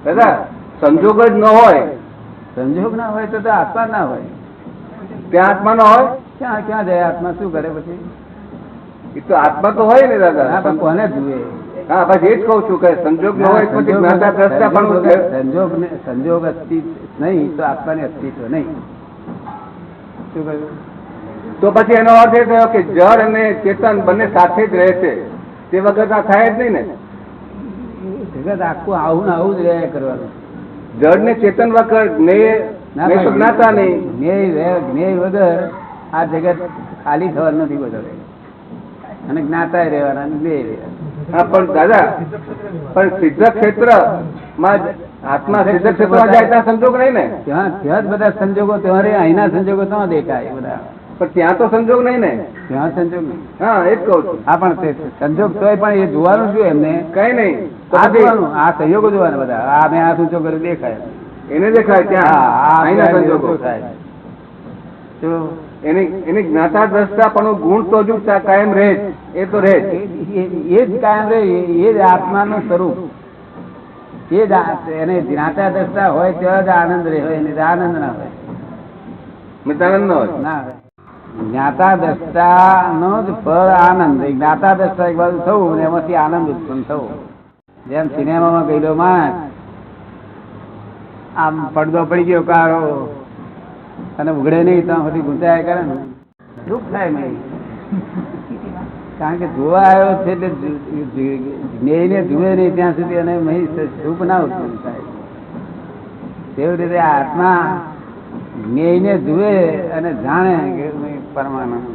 દાદા સંજોગ જ ન હોય, સંજોગ ના હોય તો આત્મા ના હોય. ત્યાં આત્મા ન હોય, ક્યાં ક્યાં જાય આત્મા? શું કરે પછી? એ તો આત્મા તો હોય ને દાદા. કોને જુએ? હા બસ એ જ કઉ છું કે સંજોગ ન હોય પછી જ્ઞાતા દ્રષ્ટા પણ સંજોગ અસ્તિત્વ નહીં તો આત્માને અસ્તિત્વ નહીં. શું કહ્યું? તો પછી એનો અર્થ એ થયો કે જળ અને ચેતન બંને સાથે જ રહે છે, તે વગર ના થાય જ નહીં ને. જગત આખું આવું ને આવું જ રહ્યા કરવાનું. જળ ને ચેતન વગર જ્ઞાતા નહીં, જ્ઞેય વગર આ જગત ખાલી થવાનું નથી બધું, અને જ્ઞાતા રહેવાના બે રહેવાના. હા પણ દાદા પણ સિદ્ધ ક્ષેત્ર માં આત્મા સિદ્ધ ક્ષેત્રમાં જાય ત્યાં સંજોગ નહીં ને. ત્યાં જ બધા સંજોગો ત્યાં અહીંના સંજોગો ત્યાં દેખાય બધા, પણ ત્યાં તો સંજોગ નહીં ને. ત્યાં સંજોગ નહીં. હા એ જ કઉ છું. હા પણ સંજોગ તોય પણ એ જોવાનું શું એમને? કઈ નહીં, આ જોવાનું, આ સંયોગો જોવાના બધા. આ મેં આ સંજોગ કર્યું દેખાય, એને દેખાય ત્યાં અહીંના સંજોગો થાય. એની જ્ઞાતા દ્રષ્ટા પણ ગુણ તો જ કાયમ રહે, એ તો રહે, એ જ કાયમ રહે. એ જ આત્માનું સ્વરૂપ. એ જ એને જ્ઞાતા દ્રષ્ટા હોય ત્યાં જ આનંદ રહે, હોય એને આનંદ ના હોય, મિતાનંદ ન હોય. ના હોય. જ્ઞાતા દ્રષ્ટા નો જ ફળ આનંદ. જ્ઞાતા દ્રષ્ટા એક બાજુ થવું ને એમાંથી આનંદ ઉત્પન્ન થવો. જેમ સિનેમામાં ગયેલો માણસ આમ પડદો પડી ગયો કારો અને ઉઘડે નહીં ત્યાં સુધી ગુંચાયા કરે ને, દુઃખ થાય નહીં. કારણ કે જોવા આવ્યો છે એટલે જ્ઞેયને જુએ નહીં ત્યાં સુધી અને સુખ ના ઉત્પન્ન થાય. તેવી રીતે આત્મા જ્ઞેયને જુએ અને જાણે કે પરમાનંદ